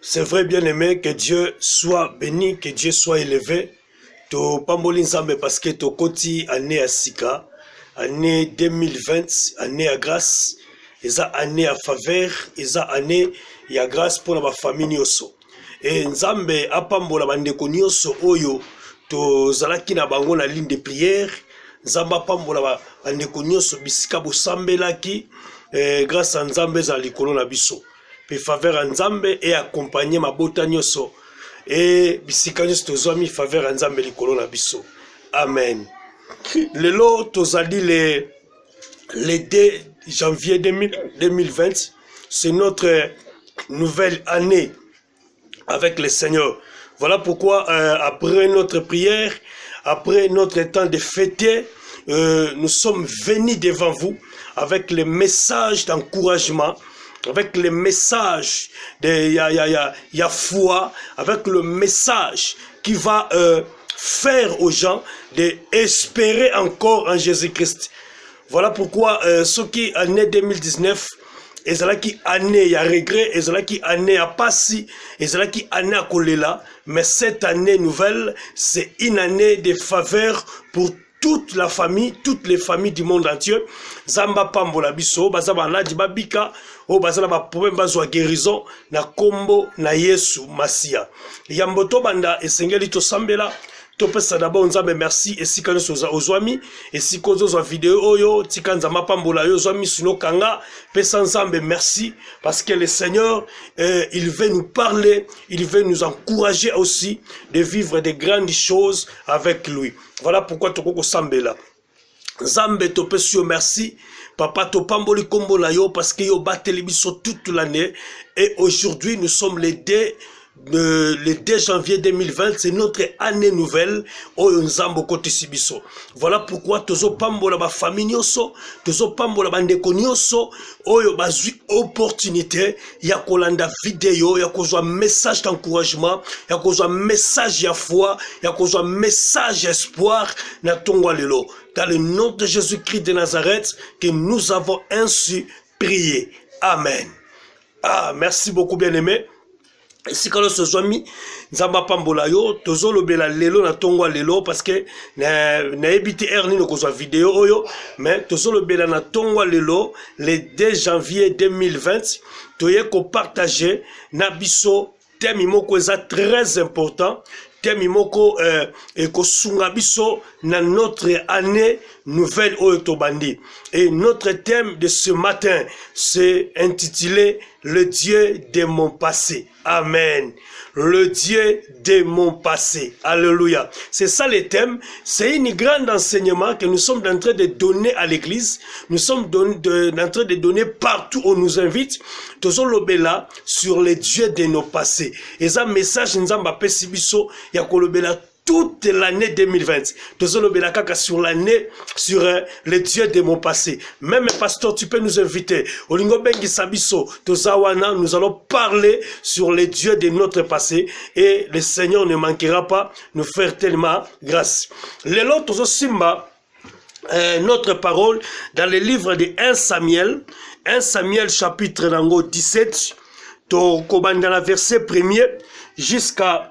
C'est vrai, bien-aimé, que Dieu soit béni, que Dieu soit élevé. To pamboli nzambe parce que to koti année à Sika, année 2020, année à grâce, eza année à faveur, eza année ya grâce pour la famille nyonso. Et nzambe apambola bandeko nyonso oyo to zalaki na bango na ligne de prière, nzamba apambola bandeko nyonso bisika bosambelaki grâce à nzambe za likolo na biso. Pe faveur à nzambe et accompagner ma bota nyonso. Et bisika nyonso tozwami faveur à nzambe likolo na biso. Amen. Lelo tozali le 2 janvier 2020. C'est notre nouvelle année avec le Seigneur. Voilà pourquoi après notre prière, après notre temps de fêter, nous sommes venus devant vous avec les messages d'encouragement, avec le message de ya foi, avec le message qui va faire aux gens d'espérer encore en Jésus-Christ. Voilà pourquoi ce qui est année 2019, et cela qui année ya regret, et cela qui année à passi, et cela qui année à kolela, mais cette année nouvelle, c'est une année de faveur pour toute la famille, toutes les familles du monde entier. Zamba pambola biso, bazaba ladi babika, o bazala ba problème bazwa guérison na kombo na Yesu Masia. Yamboto banda esengeli to sambela. Topesa d'abord nzambe merci et si quand nous ozwami et si kozo zo vidéo oyo tikanza mapambola yo zwami sino kanga pesa nzambe merci parce que le Seigneur il veut nous parler, il veut nous encourager aussi de vivre de grandes choses avec lui. Voilà pourquoi tokoko sambela. Nzambe topesa yo merci. Papa topamboli kombo na yo parce que yo bateli biso toute l'année et aujourd'hui nous sommes le 2 janvier 2020, c'est notre année nouvelle. Voilà pourquoi tozo pambola ba famille nyonso, tozo pambola bandeko nyonso, oyo bazui opportunité ya kolanda vidéo, ya kozwa message d'encouragement, ya kozwa message ya foi, ya kozwa message espoir na tongwa lelo. Dans le nom de Jésus-Christ de Nazareth, que nous avons ainsi prié. Amen. Ah, merci beaucoup bien-aimé. Si quand on se mis nzamba pambola yo tozo lobela lelo na tongwa lelo parce que na ebité erni no kozwa vidéo oyo mais tozo lobela na tongwa lelo le 2 janvier 2020 toye ko partager na biso thème moko eza très important. Thème moko eko sunga biso na notre année nouvelle oyo tobandi. Et notre thème de ce matin c'est intitulé le Dieu de mon passé. Amen. Le Dieu de mon passé. Alléluia. C'est ça le thème. C'est un grand enseignement que nous sommes en train de donner à l'église. Nous sommes en train de donner partout où on nous invite. Tozo lobela sur le Dieu de nos passés. Et ça message nzamba pesibiso ya kolobela toute l'année 2020. Tozo lobela kaka sur l'année, sur le Dieu de mon passé. Même pasteur, tu peux nous inviter. Olingo bengi sabiso, tozawana, nous allons parler sur le Dieu de notre passé et le Seigneur ne manquera pas nous faire tellement grâce. Lelo tozo simba notre parole dans le livre de 1 Samuel chapitre 17, to kobanda na verset 1er jusqu'à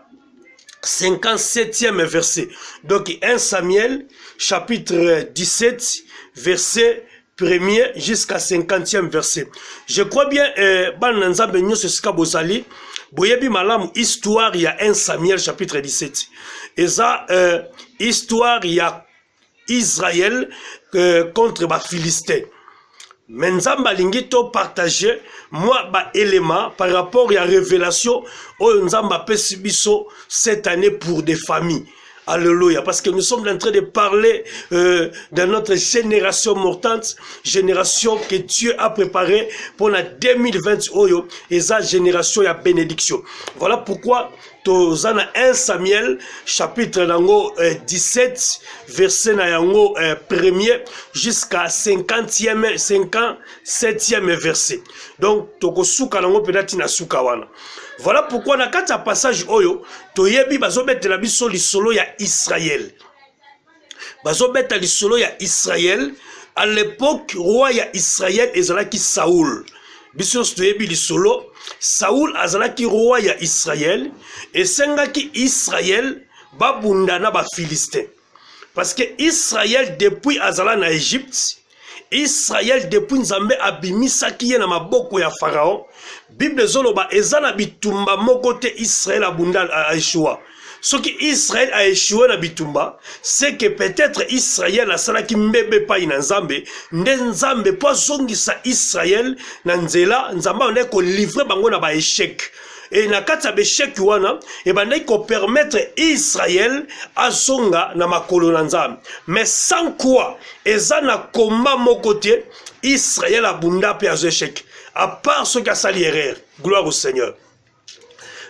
57e verset. Donc 1 Samuel chapitre 17 verset 1er jusqu'à 50e verset. Je crois bien bananza benyo sesika bozali boyebi malamu histoire ya 1 Samuel chapitre 17. Et ça histoire ya Israël contre ba Philistins. Mais nzamba lingi to partager moi ba élément par rapport à la révélation au nzamba pesi biso cette année pour des familles. Alléluia, parce que nous sommes en train de parler de notre génération mortante, génération que Dieu a préparée pour la 2020 oyo, et sa génération ya bénédiction. Voilà pourquoi tozana 1 Samuel chapitre 17 verset na yango 1er jusqu'à 57e verset. Donc tokosuka nango peut-être na suka wana. Voilà pourquoi na kati ya passage oyo toyebi bazobetela biso lisolo ya Israël. Bazobeta lisolo ya Israël. À l'époque roi ya Israël ezalaki Saoul. Biso toyebi lisolo Saoul azalaki roi ya Israël et sengaki Israël babunda na ba Philistin. Parce que Israël depuis azala na Égypte, Israël depuis Nzambe abimisaki ye na maboko ya Pharaon, Bible zoloba ezana bitumba moko te Israël abunda a échoué. Ce qui Israël a échoué na bitumba, c'est que peut-être Israël a salaki mbebe pa ina Nzambe, Nzambe po zongisa Israël na nzela, Nzamba on ko livrer bango na ba échec. Et na kati be échec wana, e bandai ko permettre Israël a zonga na makolo na Nzambe. Mais sans quoi, ezana komba moko te Israël abunda pe az échec. À part ce qu'a sali erreur. Gloire au Seigneur.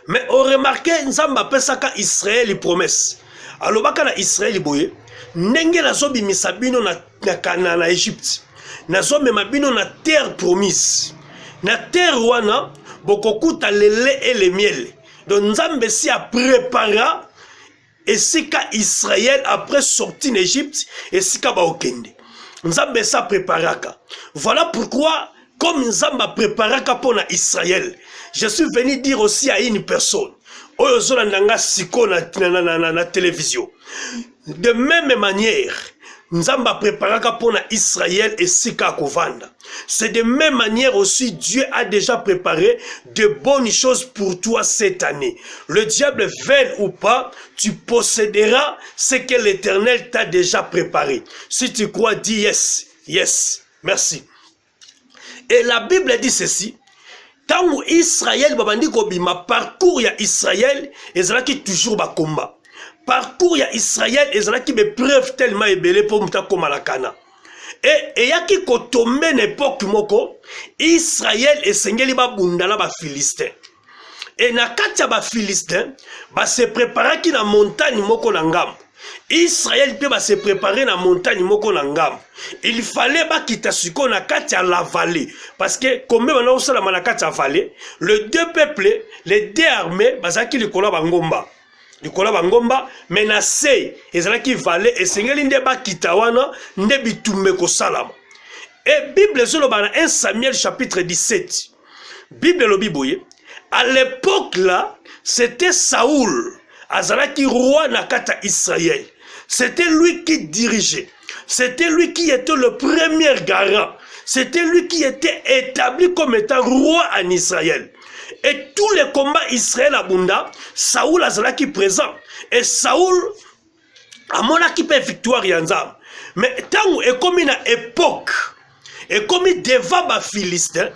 Mais on remarque, Nzamba pesaka Israël les promesses. Alors baka na Israël boye, ndenge nazo bimisa bino na Égypte. Nazo mema bino na terre promise. Na terre wana bokokuta lele et le miel. Donc Nzambe si a préparé et si ka Israël après sorti d'Égypte et si ka ba okende. Nzambe sa préparaka. Voilà pourquoi comme Nzamba préparaka pour Israël. Je suis venu dire aussi à une personne, na télévision. De même manière, Nzamba préparaka pour Israël et Sika Kovanda. C'est de même manière aussi, Dieu a déjà préparé de bonnes choses pour toi cette année. Le diable veuille ou pas, tu posséderas ce que l'Éternel t'a déjà préparé. Si tu crois, dis yes, yes, merci. Et la Bible dit ceci. Tant Israël babandi kobima parcours ya Israël ezalaki toujours ba combat. Parcours ya Israël ezalaki be preuve tellement ebele pour muta koma la kana. Et yaki ko tombe n'époque moko Israël esengeli ba bundala ba Philistin. Et na kati ya ba Philistin ba se préparaki na montagne moko na ngambo. Israël peut se préparer na montagne moko na ngam. Il fallait ba kita siko na kati ya la vallée parce que comme on a osala na kati ya vallée, les deux peuples, les deux armées bazaki likola bangomba. Likola bangomba menacé ezalaki vallée et sengeli nde ba kita wana nde bitumbe ko salama. Et Bible zoloba na 1 Samuel chapitre 17. Bible lobi boye, à l'époque là, c'était Saoul azalaki roi na kata Israël. C'était lui qui dirigeait. C'était lui qui était le premier garant. C'était lui qui était établi comme étant roi en Israël. Et tous les combats Israël abunda, Saoul azalaki présent. Et Saoul a monaki pe victoire yanzam. Mais tant et comme une époque, et comme devant ba Philistin,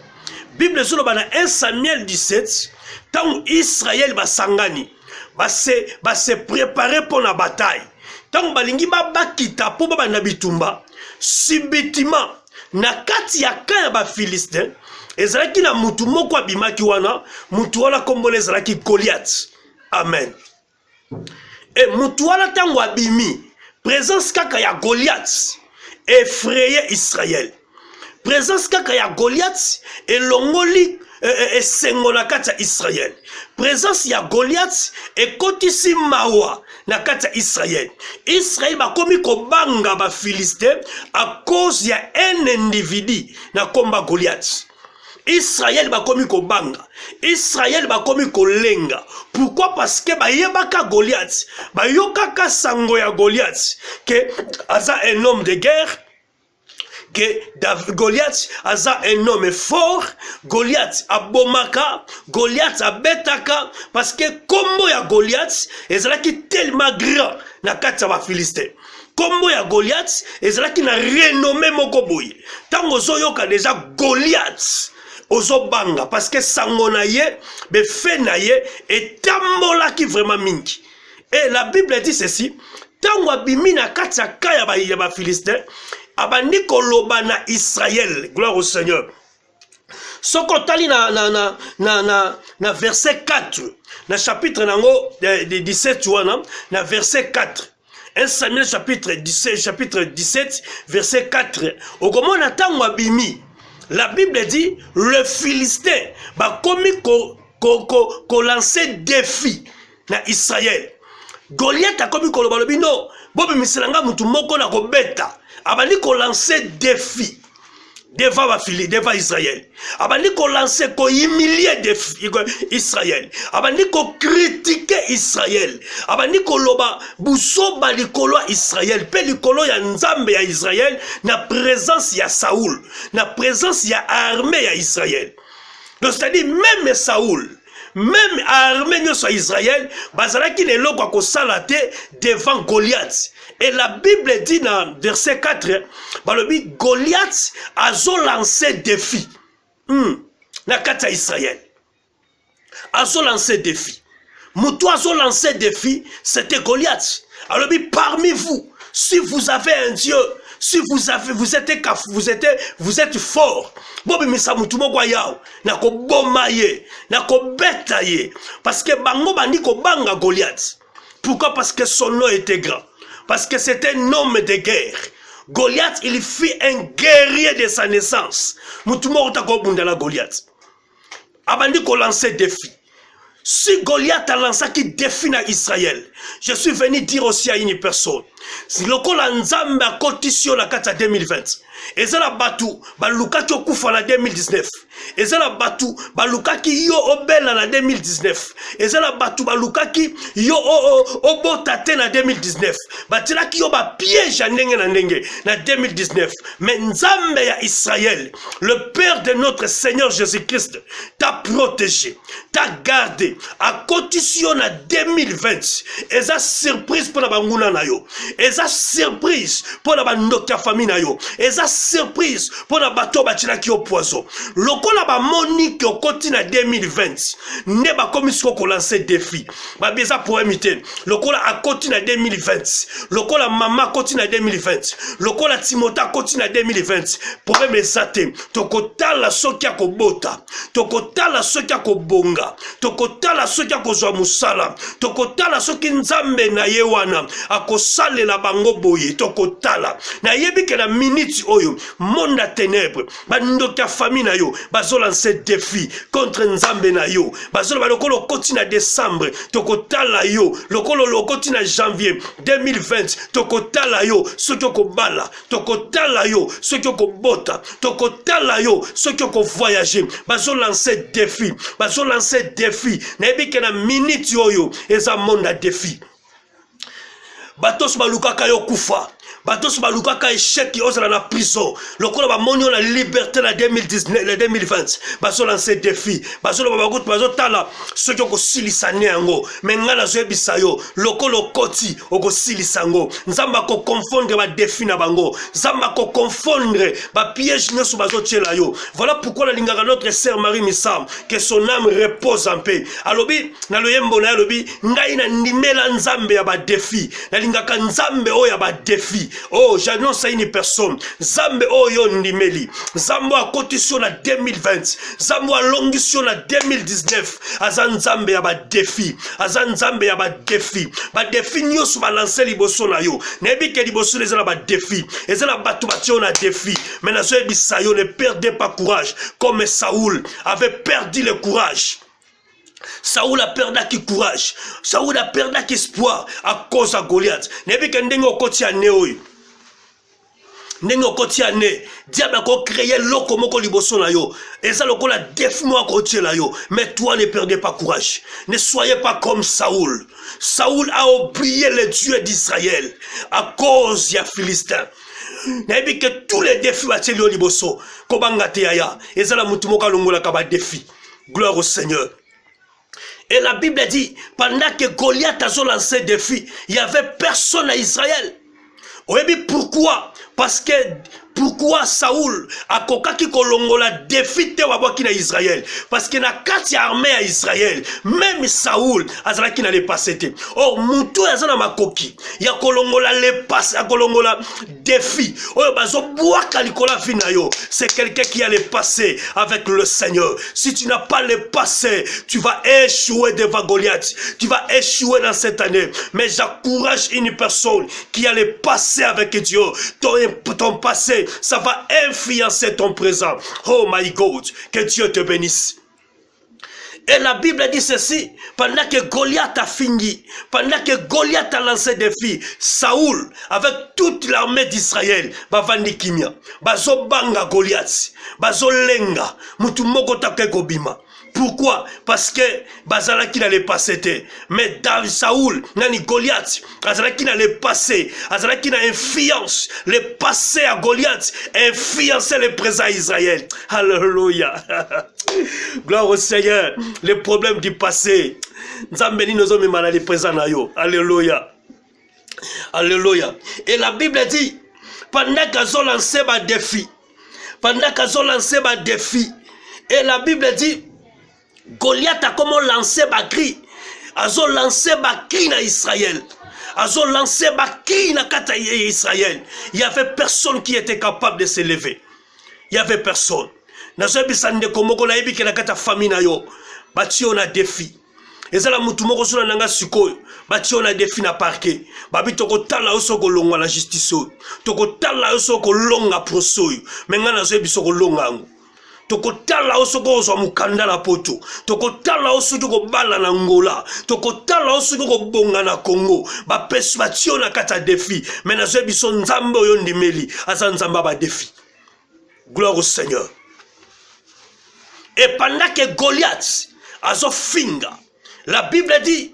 Bible sur le 1 Samuel 17, tant Israël ba sangani. Va se préparer pour la bataille. Tant balingi ba bakita po ba na bitumba, subitement na kati ya kaya ba Philistin, ezalaki na mutu moko abimaki wana, mutu wana kombole ezalaki Goliath. Amen. Et mutu wana tango abimi, présence kaka ya Goliath effrayé Israël. Présence kaka ya Goliath et longoli et sengo na kati ya Israël. Présence ya Goliath et kotisi mawa na kati ya Israël. Israël ba komi ko banga ba Philistin à cause ya un individu na komba Goliath. Israël ba komi ko banga. Israël ba komi ko lenga. Pourquoi? Parce que ba yebaka Goliath, ba yokaka sango ya Goliath que aza un homme de guerre. Que Goliath aza un homme fort, Goliath abomaka, Goliath abetaka, parce que combo ya Goliath ezalaki tellement grand na kati ya ba Philistin. Combo ya Goliath ezalaki na renommé moko boye. Tango zoyoka déjà Goliath ozobanga parce que sango na ye, be fe na ye etambolaki vraiment mingi. Et la Bible dit ceci, tango abimi na kati ya kaya ba Philistin, abandi koloba na Israël, gloire au Seigneur. Soko tali na verset 4, na chapitre nango 17 wana, na verset 4. 1 Samuel chapitre 17, verset 4. Okomona tango abimi, la Bible dit, le Philistin ba komi ko lancer défi na Israël. Goliath a komi koloba lobi no, bobi miselanga mutu moko na ko beta. Abandi ko lancer défi. devant Israël. Abandi ko lancer, ko humilier Israël. Abandi ko critiquer Israël. Abandi ko loba busoba likolo Israël. Pe likolo ya nzambe ya Israël na présence ya Saoul, na présence ya armée ya Israël. Donc c'est-à-dire même Saoul, même armée de Israël, bazalaki ne loko ko salate devant Goliath. Et la Bible dit dans verset 4, balobi Goliath a lancé défi. Na kata Israël. A lancé défi. Moutou a lancé défi, c'était Goliath. Alors parmi vous, si vous avez un Dieu, si vous êtes fort, parce que bango bandi ko banga Goliath. Pourquoi? Parce que son nom était grand. Parce que c'était un homme de guerre. Goliath, il fut un guerrier de sa naissance. Mutumo ko bundala Goliath. Abandi ko lancer défi. Si Goliath a lancé qui défie Israël, je suis venu dire aussi à une personne, si le col Nzambe a cotisé la carte 2020, et ça la batu, baluka ki okufa na 2019, et ça la batu, baluka ki yo obela na 2019, et ça la batu, baluka ki yo obotate na 2019, batila ki yo ba piège na ndenge na 2019, mais Nzambe ya Israël, le Père de notre Seigneur Jésus-Christ, t'a protégé, t'a gardé, a cotisé na 2020, et ça surprise pour la banguna na yo. Eza surprise pour la bandoka ya famille na yo. Eza surprise pour la bateau batina ki au poison. Lokola ba monique au koti na 2020. Ne ba komisiko ko lancer défi. Ba beza pour imiter. Lokola a koti na 2020. Lokola mama koti na 2020. Lokola Timota koti na 2020. Pour me sate. Tokotala soki ko bota. Tokotala soki ko bonga. Tokotala soki ko zwa musala. Tokotala soki nzambe na yewana. Akosale la bango boye tokotala na yebi ke na minute oyo monde à ténèbres bandoka famille na yo bazo lancer défi contre nzambe na yo bazo ba lokolo koti na décembre tokotala yo lokolo koti na janvier 2020 tokotala yo soki ko bala tokotala yo soki ko bota tokotala yo soki ko voyager bazo lancer défi na yebi ke na minute oyo eza monde à défi. Batos balukaka yo kufa. Batos balukaka échec yo na prison. Lokola ba moni na liberté na 2019 le 2020. Baso lancer défi. Baso ba bakutu baso tala ceux qui ko silisa nyango. Menga na zo ebisa yo. Lokolo koti oko silisa ngo. Nzamba ko confondre ba défi na bango. Nzamba ko confondre ba piège nyoso baso tshela yo. Voilà pourquoi la lingaka notre sœur Marie Missam que son âme repose en paix. Alobi na loyembo na alobi ngai na ndimela nzambe ya ba défi. Lingaka nzambe o ya ba défi. Oh, j'annonce à une personne, Zambe o yo ndimeli. Zambo a cotisation na 2020. Zambo a longition na 2019. Azan Zambe ya ba défi. Azan Zambe ya ba défi. Ba défi nyoso ba lancer liboso na yo. Nebi ke liboso les ba défi. Ezala batu batio na défi. Mais na zo ebisa yo ne perdez pas courage comme Saoul avait perdu le courage. Saoul a perdu courage. Saoul a perdu espoir à cause de Goliath. Nebi ke ndenge okoti ya neoy. Ndenge okoti ya ne. Diable a créé loko moko liboso na yo. Et ça loko la défi mo akoti la yo. Mais toi ne perdez pas courage. Ne soyez pas comme Saoul. Saoul a oublié le Dieu d'Israël à cause des Philistins. Nebi que tous les défis à teli liboso. Kobanga te yaya. Et ça la mutu moka longola ka ba défi. Gloire au Seigneur. Et la Bible dit, pendant que Goliath a lancé des défis, il n'y avait personne à Israël. Oui, mais pourquoi? Parce que pourquoi Saoul a kokaki kolongola défi te wabaki na Israël? Parce que na kati armée à Israël, même Saoul azalaki na le passé. Or mutu azana makoki ya kolongola le passé, ya kolongola défi. Oyo bazo boaka likola vina yo. C'est quelqu'un qui a le passé avec le Seigneur. Si tu n'as pas le passé, tu vas échouer devant Goliath. Tu vas échouer dans cette année. Mais j'encourage une personne qui a le passé avec Dieu. Ton passé, ça va influencer ton présent. Oh my God, que Dieu te bénisse. Et la Bible dit ceci, pendant que Goliath a fini, pendant que Goliath a lancé des filles, Saoul, avec toute l'armée d'Israël, bavandi kimia, bazo banga Goliath, bazo lenga, mutu moko take kobima. Pourquoi? Parce que Bazalaki n'allait pas passer. Mais David Saoul, nani Goliath, Bazalaki n'allait passer. Bazalaki n'a influence. Le passé à Goliath, influencer le présent Israël. Alléluia. Gloire au Seigneur. Les problèmes du passé. Nzambeni nous sommes malades présents na yo. Alléluia. Alléluia. Et la Bible dit, pendant qu'ils ont lancé ma défi, et la Bible dit, Goliath a comment lancé ma cri. Azo lancé ma cri na Israël. Azo lancé ma cri na kata Israël. Il n'y avait personne qui était capable de se lever. Il n'y avait personne. Nazo bisande komoko na yebi ke na kata famille na yo. Bati on a défi. Ezala mutu moko suna nanga sikoyo. Bati on a défi na parquet. Babi toko tala oso ko longa la justice. Toko tala oso ko longa prosoyo. Menga nazo biso ko longa ngo. Tokotala osoko ozo mukanda na poto. Tokotala osoko bala na Angola. Tokotala osoko bonga na Congo. Ba persuasion na kata défi. Mais na biso nzambe oyo ndimeli. Asa nzamba ba défi. Gloire au Seigneur. Et pendant que Goliath azo finga, la Bible dit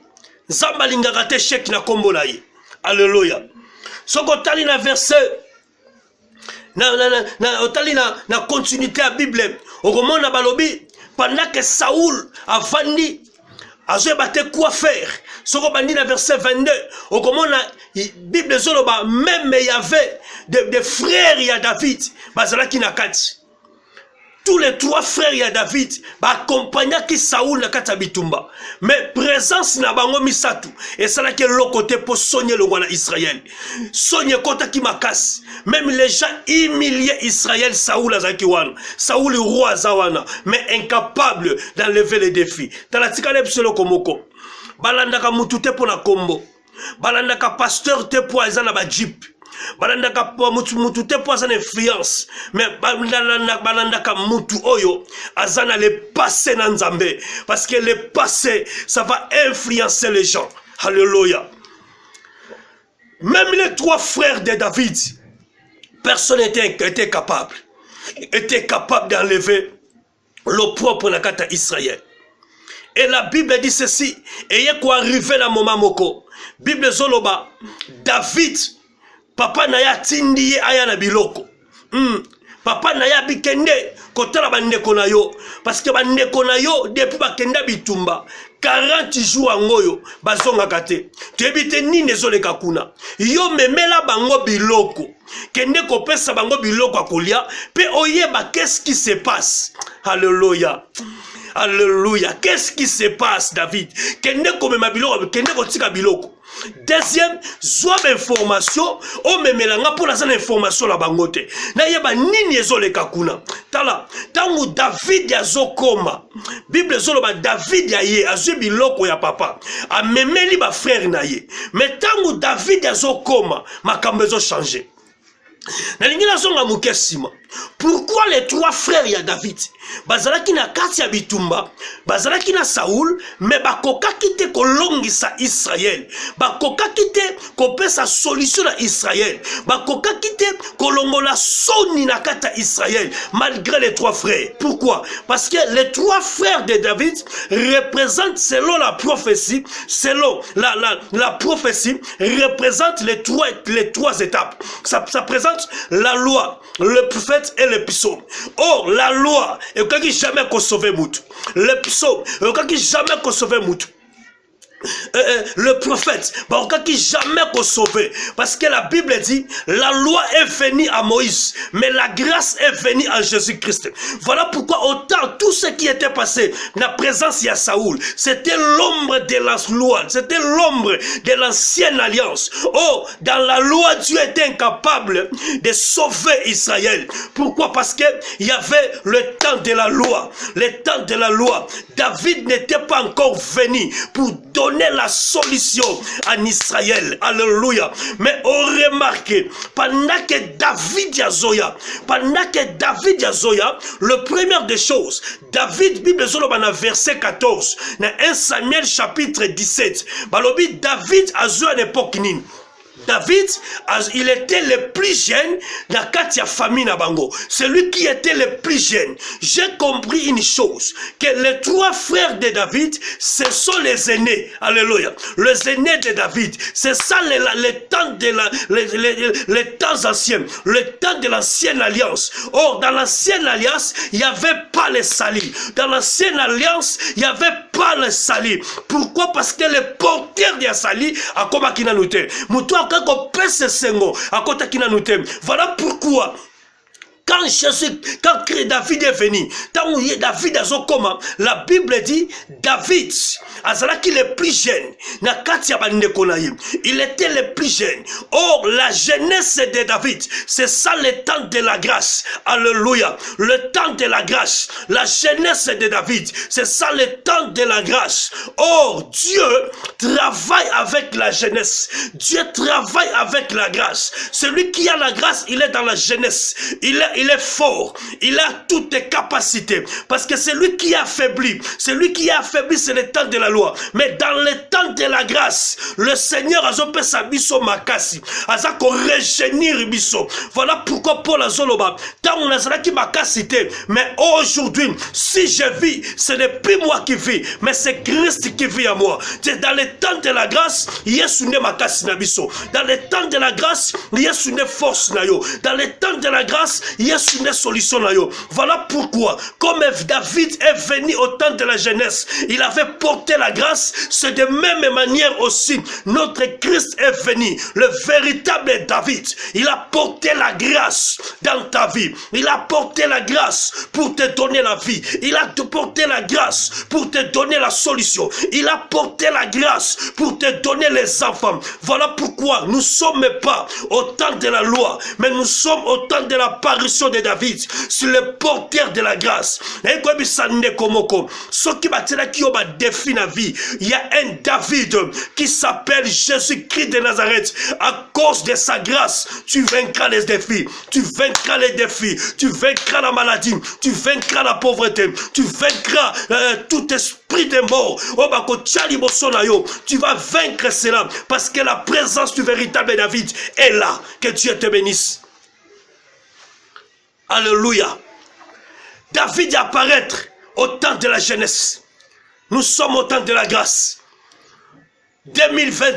nzamba lingaka te chèque na kombo na ye. Alléluia. Soko tali na verset na continuité à Bible au moment na balobi pendant que Saoul a vandi a battu quoi faire soko bandi na verset 22 au moment na Bible zoloba même il y avait des frères il y a David bazalaki na kati tous les trois frères ya David accompagna qui Saoul na kata bitumba mais présence na bango misatu et ça là que l'autre côté pour soigner le roi d'Israël soigner kota ki makas même les gens humiliés Israël Saoul azaki wana Saoul roi zawana mais incapable d'enlever les défis dans la tikale pselo komoko balandaka mutu te pour na kombo balandaka pasteur te pour azana ba jeep balandaka mutu te pour azana influence mais balandaka mutu oyo azana le passé na nzambe parce que le passé ça va influencer les gens. Alléluia. Même les trois frères de David, personne n'était capable d'enlever l'opprobre na kata Israël. Et la Bible dit ceci, et il quoi arrivé dans moment moko. Bible zoloba, David, papa naya tindi aya na biloko. Papa naya bikende kotala bandeko na yo parce que bandeko na yo depuis bakenda bitumba 40 jours angoyo bazonga kate tebite nini ezoleka kuna yo memela bango biloko kende kopesa bango biloko akolia pe oyeba qu'est-ce qui se passe. Alléluia. Alléluia. Qu'est-ce qui se passe, David? Kende komema biloko kende kotika biloko. Deuxième, soit information, o memelanga pour la seule information la bangote. Na yeba nini ezoleka kuna. Tala, tangu David yazo koma. Bible zoloba David ya ye azu biloko ya papa. A memeli ba frère na ye. Mais tangu David yazo koma, makambo ezo changer. Na lingina zonga mukesima. Pourquoi les trois frères ya David bazalaki na kati ya bitumba bazalaki na Saoul mais bakoka kite kolongisa Israël bakoka kite kopesa solution na Israël bakoka kite kolongola soni na kata Israël malgré les trois frères. Pourquoi? Parce que les trois frères de David représentent selon la prophétie la prophétie représente les trois étapes. Ça présente la loi, le prophète et le psaume. Or, la loi, et quand il jamais qu'on sauve moutou. Le psaume, et quand il jamais qu'on sauve moutou. Le prophète, bah, qui jamais qu'on sauve. Parce que la Bible dit, la loi est venue à Moïse, mais la grâce est venue à Jésus-Christ. Voilà pourquoi autant tout ce qui était passé, la présence de Saoul, c'était l'ombre de la loi, c'était l'ombre de l'ancienne alliance. Oh, dans la loi, Dieu était incapable de sauver Israël. Pourquoi? Parce que il y avait le temps de la loi. Le temps de la loi. David n'était pas encore venu pour donner donner la solution en Israël. Alléluia. Mais on remarque, pendant que David Yazoya, le premier des choses, David, Bible Zolobana, verset 14, dans 1 Samuel chapitre 17, balobi David a joué à l'époque nine. David, il était le plus jeune dans Katia famille Nabango. Celui qui était le plus jeune. J'ai compris une chose, que les trois frères de David, ce sont les aînés. Alléluia. Les aînés de David. C'est ça les temps anciens. Le temps de l'ancienne alliance. Or, dans l'ancienne alliance, il n'y avait pas les salis. Dans l'ancienne alliance, il n'y avait pas les salis. Pourquoi? Parce que le porteur de salis a comme à Kinanoute. Voilà pourquoi quand David est venu, David a comment la Bible dit David, qui est le plus jeune, il était le plus jeune. Or, la jeunesse de David, c'est ça le temps de la grâce. Alléluia. Le temps de la grâce. La jeunesse de David, c'est ça le temps de la grâce. Or, Dieu travaille avec la jeunesse. Dieu travaille avec la grâce. Celui qui a la grâce, il est dans la jeunesse. Il est fort, il a toutes les capacités, parce que c'est lui qui a affaibli, c'est le temps de la loi, mais dans le temps de la grâce, le Seigneur a zopé sa biso makasi, a ko régénérer biso. Voilà pourquoi Paul a zoloba, tant on a qui makasité, mais aujourd'hui, si je vis, ce n'est plus moi qui vis, mais c'est Christ qui vit à moi. C'est dans le temps de la grâce, Yesu ne makasi na biso. Dans le temps de la grâce, Yesu ne force na yo. Dans le temps de la grâce, Yesu ne solution na yo. Voilà pourquoi, comme David est venu au temps de la jeunesse, il avait porté la grâce, c'est de même manière aussi, notre Christ est venu, le véritable David. Il a porté la grâce dans ta vie. Il a porté la grâce pour te donner la vie. Il a porté la grâce pour te donner la solution. Il a porté la grâce pour te donner les enfants. Voilà pourquoi nous ne sommes pas au temps de la loi, mais nous sommes au temps de l'apparition de David, sur le porteur de la grâce. Il y a un David qui s'appelle Jésus-Christ de Nazareth. À cause de sa grâce, tu vaincras les défis. Tu vaincras les défis. Tu vaincras la maladie. Tu vaincras la pauvreté. Tu vaincras tout esprit de mort. Tu vas vaincre cela parce que la présence du véritable David est là. Que Dieu te bénisse. Alléluia. David apparaître au temps de la jeunesse. Nous sommes au temps de la grâce. 2020,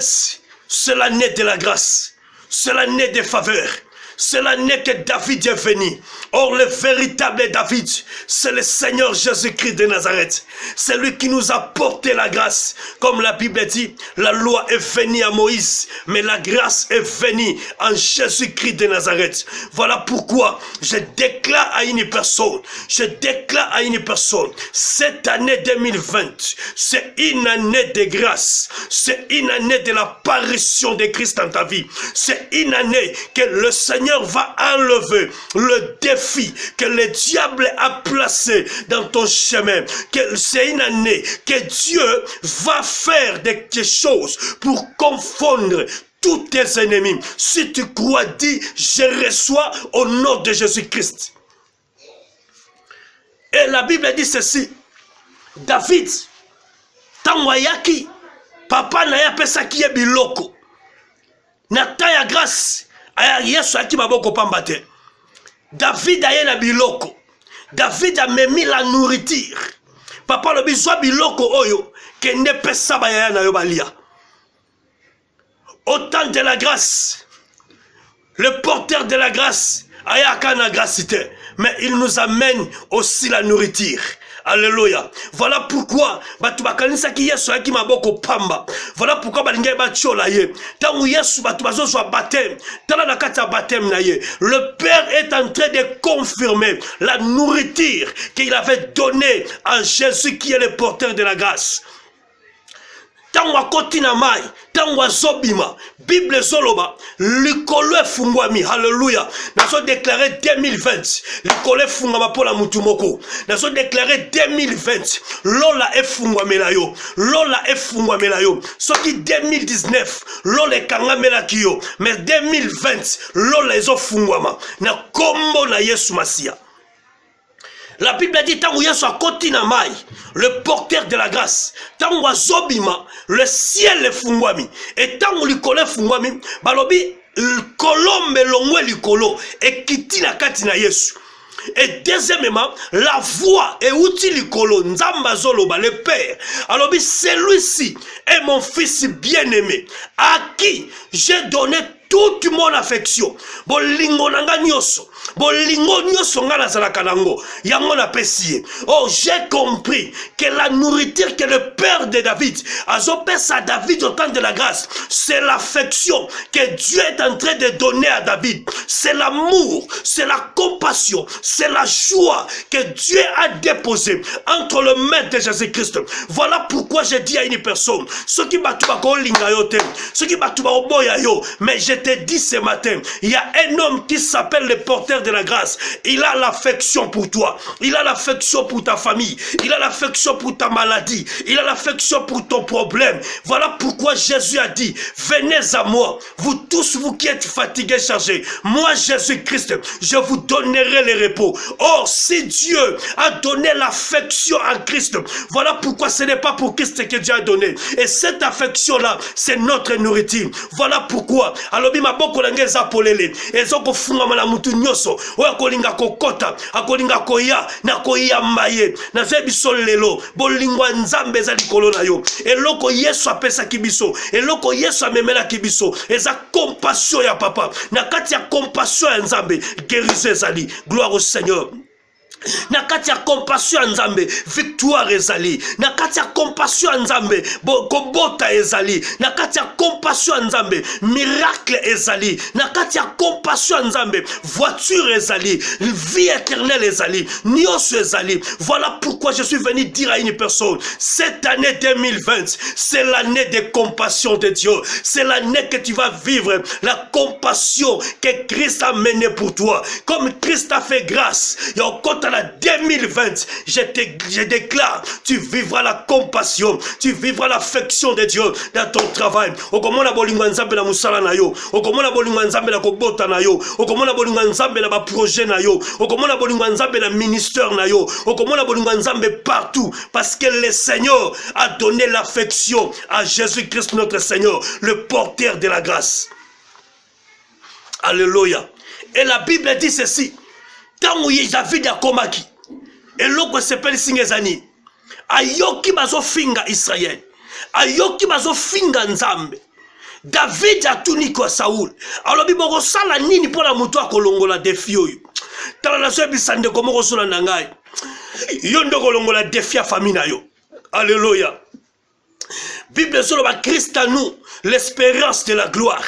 c'est l'année de la grâce. C'est l'année des faveurs. C'est l'année que David est venu. Or, le véritable David, c'est le Seigneur Jésus-Christ de Nazareth. C'est lui qui nous a porté la grâce. Comme la Bible dit, la loi est venue à Moïse, mais la grâce est venue en Jésus-Christ de Nazareth. Voilà pourquoi je déclare à une personne, cette année 2020, c'est une année de grâce. C'est une année de l'apparition de Christ dans ta vie. C'est une année que le Seigneur va enlever le défi que le diable a placé dans ton chemin. C'est une année que Dieu va faire quelque chose pour confondre tous tes ennemis. Si tu crois, dis, je reçois au nom de Jésus-Christ. Et la Bible dit ceci. David, Tamwayaki, papa na ya pesa ki biloko. Na taya grâce. David a la biloko. David a mis la nourriture. Papa le besoin biloko oyo que ne pesa ba ya na yo balia. Au temps de la grâce, le porteur de la grâce ayaka na gracité, mais il nous amène aussi la nourriture. Alléluia. Voilà pourquoi batubakanisa ki Yesu aki maboko pamba. Voilà pourquoi balinga batchola ye. Tangu Yesu batubazo so baptême, tala na kati ya baptême na ye. Le Père est en train de confirmer la nourriture qu'il avait donnée à Jésus qui est le porteur de la grâce. tango akoti na mai tango azobima Bible zoloba likolo efungwami. Hallelujah. Nazo déclarer 2020 likolo efungwama pour la mutu moko. Nazo déclarer 2020 lola efungwamela yo, lola efungwamela yo. Soki 2019 lola ekangamela kiyo, mais 2020 lola ezofungwama na kombo na Yesu Masia. La Bible dit tango Yesu akoti na mai, le porteur de la grâce. Tango azobima, le ciel efungwami. Et tango likolo efungwami, balobi kolombe longwe likolo ekiti na kati na Yesu. Et deuxièmement, la voix est outil likolo nzamba zoloba le Père. Alors celui-ci est mon fils bien-aimé à qui j'ai donné toute mon affection. Bolingo nanga nyoso. Bolingo nyoso nga nazalaka nango. Yango na pesiye. Oh, j'ai compris que la nourriture que le Père de David a opéré à David au temps de la grâce, c'est l'affection que Dieu est en train de donner à David. C'est l'amour, c'est la compassion, c'est la joie que Dieu a déposé entre le maître de Jésus-Christ. Voilà pourquoi j'ai dit à une personne, ce qui m'a tout ce qui m'a tout mais je te dis ce matin, il y a un homme qui s'appelle le porteur de la grâce. Il a l'affection pour toi, il a l'affection pour ta famille, il a l'affection pour ta maladie, il a l'affection pour ton problème. Voilà pourquoi Jésus a dit, venez à moi, vous tous vous qui êtes fatigués, chargés, moi Jésus-Christ, je vous donnerai le repos. Or, si Dieu a donné l'affection à Christ, voilà pourquoi ce n'est pas pour Christ que Dieu a donné. Et cette affection-là, c'est notre nourriture. Voilà pourquoi, alors ma boko langeza polele, ezoko funga mala mutu nyoso, oya kolinga kokota, akolinga koya, na koya maye, na zebiso lelo, bolingwa nzambe za likolo na yo. Eloko Yesu apesa kibiso, eloko Yesu amemela kibiso, eza compassion ya papa, na kati ya compassion ya nzambe, guérison ezali, gloire au Seigneur. Na kati ya compassion ya nzambe victoire ezali, na kati ya compassion ya nzambe kobota ezali, na kati ya compassion ya nzambe miracle ezali, na kati ya compassion ya nzambe voiture ezali, vie éternelle ezali, nyonso ezali. Voilà pourquoi je suis venu dire à une personne, cette année 2020 c'est l'année de compassion de Dieu, c'est l'année que tu vas vivre la compassion que Christ a menée pour toi, comme Christ a fait grâce. Et au côté 2020, je déclare, tu vivras la compassion, tu vivras l'affection de Dieu dans ton travail. Okomona bolingo nzambe na musala na yo, okomona bolingo nzambe na kobota na yo, okomona bolingo nzambe na ba projet na yo, okomona bolingo nzambe na ministère na yo, okomona bolingo nzambe partout, parce que le Seigneur a donné l'affection à Jésus-Christ notre Seigneur, le porteur de la grâce. Alléluia. Et la Bible dit ceci. Tango David akomaki eloko sepeli singezani ayoki bazo finga Israël, ayoki bazo finga nzambe. David atuni kwa Saul alobi boko sala nini pona mutu akolongola defi oyo tala na so bisande komo kosola na ngai yo ndo kolongola defi ya famille na yo. Alléluia. Bible solo ba Christ à nous l'espérance de la gloire.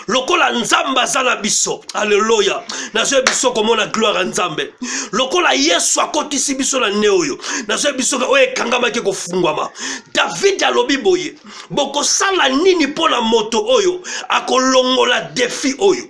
Lokola nzamba zala biso. Alléluia. Nazo biso komo na gloire nzambe. Lokola Yesu akotisi biso na neoyo. Nazo biso oye kangama ke kofungwama. David alobi boye. Boko sala nini pona moto oyo akolongola defi oyo.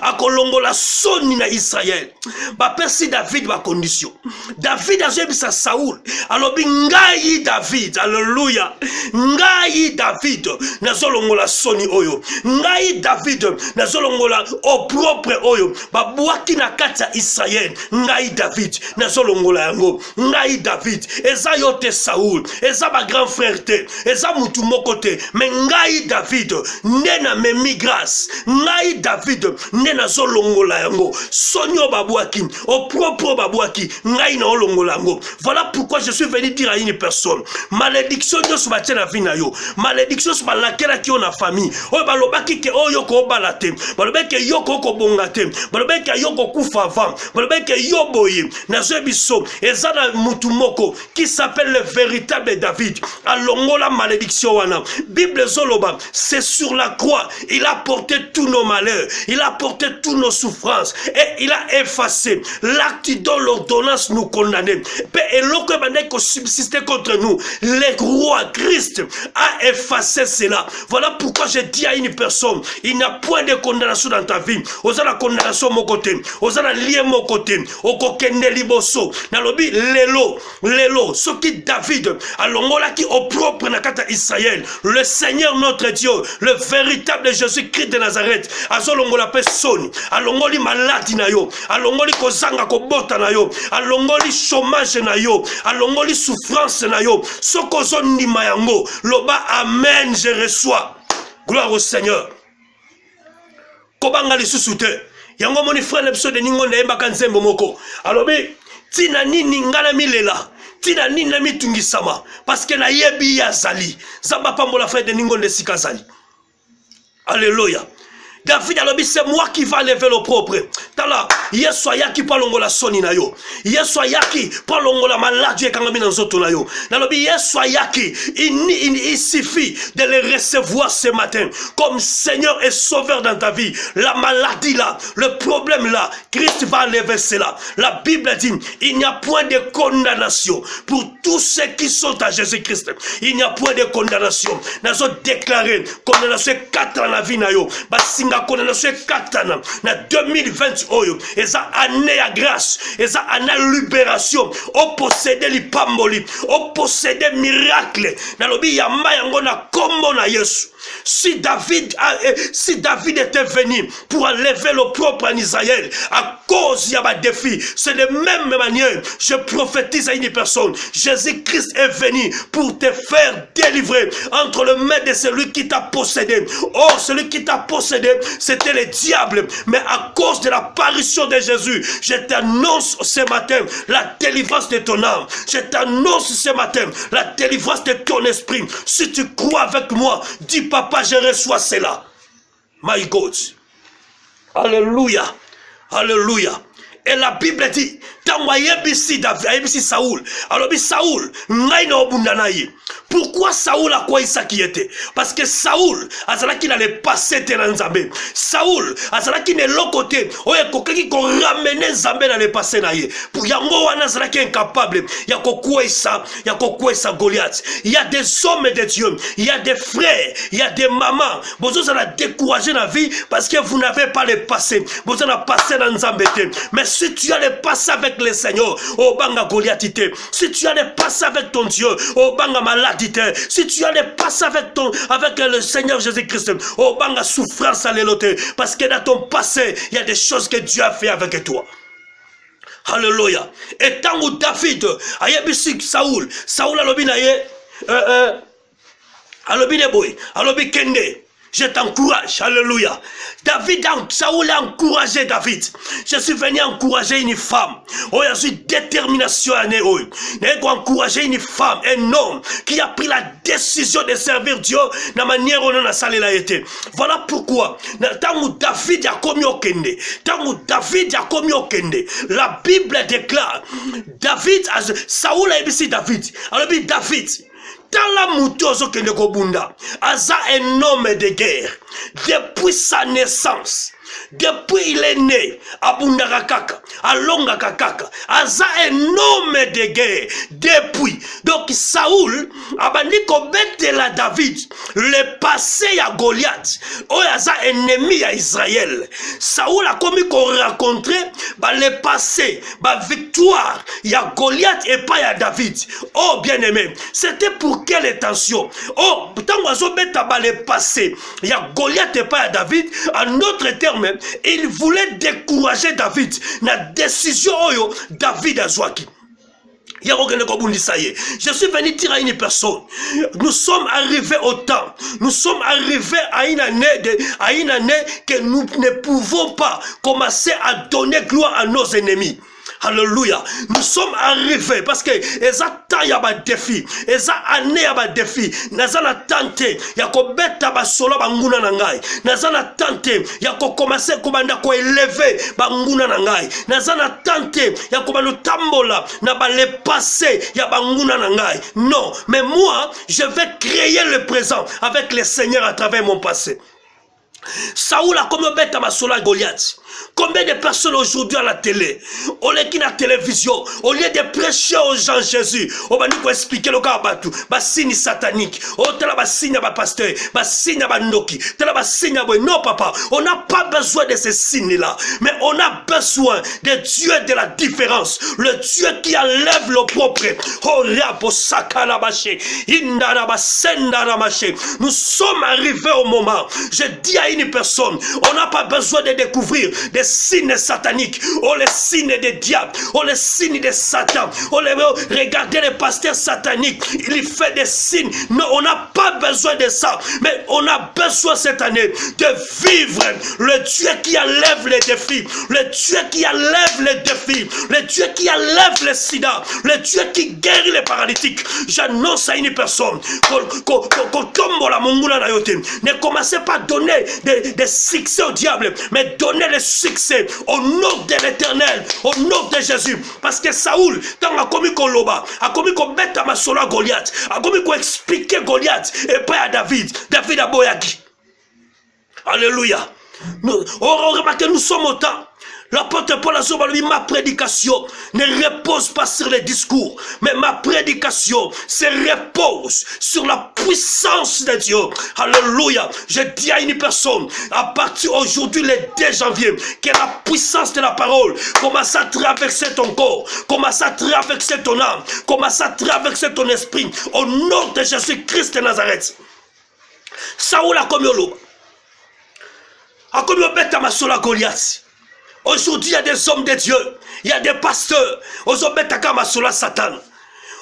Akolongola soni na Israël. Ba persi David ba condition. David azo bisa Saul. Alobi ngai David. Alléluia. Ngai David nazo longola soni oyo. Ngai David nazolongola au propre oyo babwaki na kati ya Israël. Ngai David nazolongola yango. Ngai David eza yo te Saul, eza ba grand frère te, eza mutu moko te, mais ngai David nde na memi grâce. Ngai David nde nazolongola yango. Sonyo babwaki au propre babwaki ngai na olongola yango. Voilà pourquoi je suis venu dire à une personne, malédiction de ce matin na vie na yo, malédiction sur la kera ki on a famille oyo balobaki ke oyo yoko balate, balobeke yoko kobongate, balobeke yoko kufavam, balobeke yoboye, nazebiso, ezana mutumoko, qui s'appelle le véritable David, alongola malédiction wana. Bible zoloba, c'est sur la croix, il a porté tous nos malheurs, il a porté toutes nos souffrances, et il a effacé l'acte dont l'ordonnance nous condamnait. Et l'autre manière qu'on subsistait contre nous, le roi Christ a effacé cela. Voilà pourquoi j'ai dit à une personne, il n'y a point de condamnation dans ta vie. Osa la condamnation mon côté, osa la lié mon côté, okokende liboso. Nalobi lelo, ce qui David, alongola qui au propre nakata Israël, le Seigneur notre Dieu, le véritable Jésus-Christ de Nazareth, azolongola personne, alongoli maladi na yo, alongoli kozanga kobota na yo, alongoli chômage na yo, alongoli souffrance na yo, sokozo ndima yango, loba amen, je reçois. Gloire au Seigneur. Kobanga lisusu te. Yango moni frère lebso de ningo na yembaka nzembo moko. Alobi, tina nini ngana milela. Tina nini na mitungisama. Parce que na yebi ya zali. Zamba pambola frère de ningo nesika zali. Alléluia. David alobi, c'est moi qui va lever le propre. Tala, yeso yaki palongola soni na yo. Yeso yaki palongola maladie kangami na nzoto na yo. Nalobi yeso yaki, il suffit de le recevoir ce matin comme Seigneur et Sauveur dans ta vie. La maladie là, le problème là, Christ va lever cela. La Bible dit, il n'y a point de condamnation pour tous ceux qui sont à Jésus-Christ. Il n'y a point de condamnation. Nous avons déclaré condamnation 4 dans la vie na yo. La condamnation 4 na 2020 oyo eza année à grâce, eza année libération, au posséder li pamboli, au posséder miracle. Na lobi ya mayango na kombo na Yesu. Si David était venu pour enlever le propre en Israël à cause il y a un défi, c'est de même manière je prophétise à une personne. Jésus-Christ est venu pour te faire délivrer entre les mains de celui qui t'a possédé. Or celui qui t'a possédé c'était le diable, mais à cause de l'apparition de Jésus, je t'annonce ce matin la délivrance de ton âme. Je t'annonce ce matin la délivrance de ton esprit. Si tu crois avec moi, dis papa, je reçois cela. My God. Alléluia. Alléluia. Et la Bible dit, dans Saoul, alors Saoul, pourquoi Saoul a quoi ça qui était? Parce que Saoul, azala qui n'allait passer terrain Zambé. Saoul, azala qui n'est l'autre côté, oye kokeki ko ramener Zambé dans le passé naïe. Pour yango wana azala qui est incapable, ya kokoué ça Goliath. Il y a des hommes de Dieu, il y a des frères, il y a des mamans. Vous allez décourager la vie parce que vous n'avez pas le passé. Vous allez passer dans Zambé. Mais si tu as le passé avec le Seigneur, oh banga Goliath. Si tu as le passé avec ton Dieu, oh banga maladie. Si tu as le passé avec le Seigneur Jésus-Christ, oh banga souffrance à l'éloté. Parce que dans ton passé, il y a des choses que Dieu a fait avec toi. Alléluia. Et tant que David a yébisi Saoul a lobi na ye, a lobi neboy, a lobi kende. Je t'encourage, alléluia. Saoul a encouragé David. Je suis venu encourager une femme. Oh, je suis détermination à néo. Je encourager une femme, un homme qui a pris la décision de servir Dieu de la manière dont on a salé la été. Voilà pourquoi, tant que David a commis au Kende, la Bible déclare, Saoul a émis David. Alors, David, dans la moutozo que ne kobunda, Aza un homme de guerre depuis sa naissance. Depuis il est né, Abunda Kakaka, Alonga Kakaka, Aza un homme de guerre. Depuis. Donc Saoul, abandi kobete la David, le passé à Goliath, Aza ennemi à Israël. Saoul a commis qu'on rencontrait, le passé, victoire, il y a Goliath et pas à David. Oh bien aimé, c'était pour quelle intention? Oh, tant qu'on a le passé, il y a Goliath et pas à David, en autre terme, il voulait décourager David. La décision oyo David a joué. Je suis venu dire à une personne, nous sommes arrivés au temps, nous sommes arrivés à une année que nous ne pouvons pas commencer à donner gloire à nos ennemis. Alléluia. Nous sommes arrivés parce que les attentes y a des défis. Les années y a des défis. Nazana tante ya ko beta basolo banguna na ngai. Nazana tante ya ko commencer komanda ko élever banguna na ngai. Nazana tante ya ko tambola na ba le passé ya banguna na ngai. Non, mais moi je vais créer le présent avec le Seigneur à travers mon passé. Saoul a comme bête à ma sola Goliath. Combien de personnes aujourd'hui à la télé, au lieu de la télévision, au lieu de prêcher aux gens Jésus, on va nous expliquer le cas à tout, bah signe satanique, oh t'as la signe à pasteur, bah signe à noki, t'as la signe à non papa, on n'a pas besoin de ces signes-là, mais on a besoin de Dieu de la différence, le Dieu qui enlève le propre. Oh rapo sakala baché, indara basendara maché. Nous sommes arrivés au moment, je dis à une personne, on n'a pas besoin de découvrir des signes sataniques, oh les signes des diables, oh les signes de Satan, oh les regardez les pasteurs sataniques, il fait des signes. Non, on n'a pas besoin de ça, mais on a besoin cette année de vivre le Dieu qui enlève les défis, le Dieu qui enlève les défis, le Dieu qui enlève les sida, le Dieu qui guérit les paralytiques. J'annonce à une personne ne commencez pas à donner des succès au diable, mais donnez les succès au nom de l'Éternel, au nom de Jésus. Parce que Saoul, quand a commis Koloba, a commis qu'on mette à ma sola Goliath, a commis qu'on expliquer Goliath et pas à David a boyagi. Alléluia. On remarque que nous sommes au temps. L'apôtre Paul a dit, ma prédication ne repose pas sur les discours, mais ma prédication se repose sur la puissance de Dieu. Alléluia. Je dis à une personne, à partir d'aujourd'hui, le 2 janvier, que la puissance de la parole commence à traverser ton corps, commence à traverser ton âme, commence à traverser ton esprit, au nom de Jésus-Christ de Nazareth. Saoul a commis l'eau. A commis au bête à ma sola Goliath. Aujourd'hui, il y a des hommes de Dieu, il y a des pasteurs, aux hommes de Satan. Satan.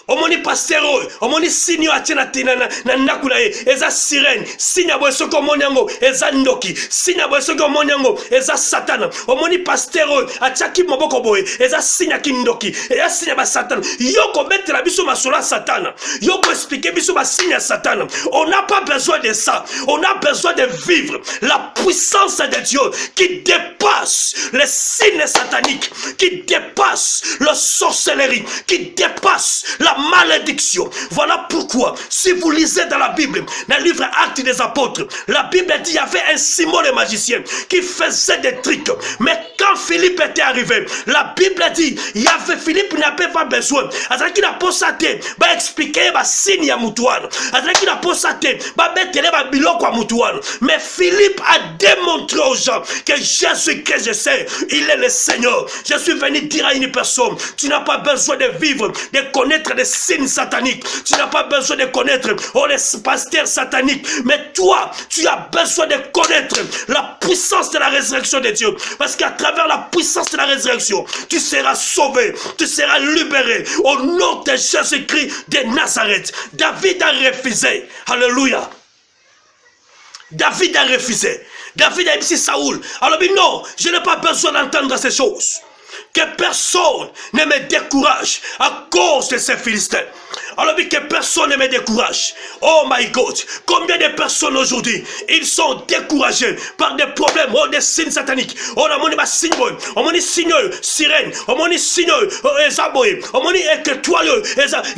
Omoni pasteur, omoni sinyo atina na nakuna eza sirène, sinya boso ko monyango eza ndoki, sinya boso ko monyango eza satana. Omoni pasteur ataki moboko boy eza sinya kindoki, eza sinya ba satana. Yoko mettre la biso masola satana. Yoko expliquer biso ba sinya satana. On n'a pas besoin de ça. On a besoin de vivre la puissance de Dieu qui dépasse les signes sataniques, qui dépasse la sorcellerie, qui dépasse la malédiction. Voilà pourquoi, si vous lisez dans la Bible, dans le livre Actes des Apôtres, la Bible dit qu'il y avait un Simon le magicien qui faisait des trucs. Mais quand Philippe était arrivé, la Bible dit Philippe n'avait pas besoin. Alors qu'il n'a pas saté, va expliquer va signe à Moutouane. Alors qu'il n'a pas saté, va mettre les biloko à Moutouane. Mais Philippe a démontré aux gens que Jésus que je sais, il est le Seigneur. Je suis venu dire à une personne, tu n'as pas besoin de vivre, de connaître des signes sataniques. Tu n'as pas besoin de connaître les pasteurs sataniques. Mais toi, tu as besoin de connaître la puissance de la résurrection de Dieu. Parce qu'à travers la puissance de la résurrection, tu seras sauvé, tu seras libéré. Au nom de Jésus-Christ de Nazareth. David a refusé. Alléluia. David a refusé. David a dit Saoul. Alors non, je n'ai pas besoin d'entendre ces choses. Que personne ne me décourage à cause de ces Philistins. Alors que personne ne me décourage. Oh my God. Combien de personnes aujourd'hui, ils sont découragés par des problèmes, des signes sataniques. On a mon signe, on a mon signe sirène, on a mon signe esaboy, on a mon étoile.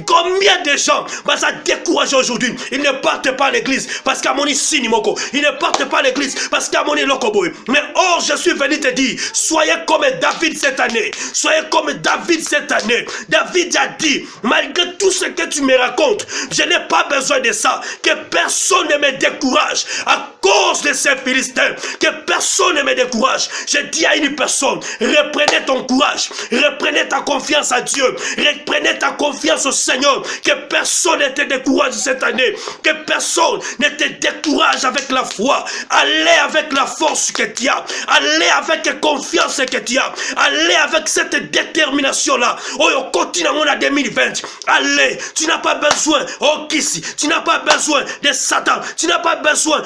Combien de gens sont découragés aujourd'hui? Ils ne partent pas à l'église parce qu'à mon signe moko. Ils ne partent pas à l'église parce qu'à mon lokoboy. Mais or, je suis venu te dire, soyez comme David cette année. Soyez comme David cette année. David a dit, malgré tout ce que tu me racontes, je n'ai pas besoin de ça. Que personne ne me décourage à cause de ces Philistins. Que personne ne me décourage. Je dis à une personne, reprenez ton courage. Reprenez ta confiance à Dieu. Reprenez ta confiance au Seigneur. Que personne ne te décourage cette année. Que personne ne te décourage avec la foi. Allez avec la force que tu as. Allez avec la confiance que tu as. Allez avec cette détermination-là. Oh, continue en 2020. Allez, tu n'as pas besoin, oh Kissi, tu n'as pas besoin de Satan, tu n'as pas besoin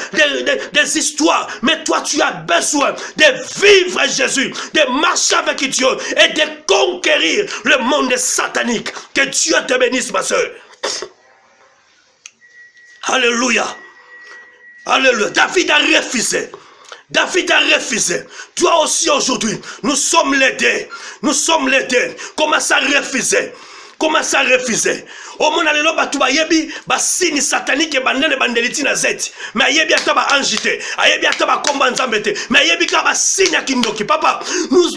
des histoires. Mais toi, tu as besoin de vivre Jésus, de marcher avec Dieu et de conquérir le monde satanique. Que Dieu te bénisse, ma soeur. Alléluia. Alléluia. David a refusé. David a refusé. Toi aussi aujourd'hui, nous sommes les deux. Nous sommes les deux. Comment ça refuser? Comment ça refuser? Au monde alelo batu ba yebi ba sini satanique bandele bandeliti na zeti. Mais yebi ata ba anjité, yebi ata ba komba nzambe te. Mais yebi ka ba signe kindoki. Papa, nous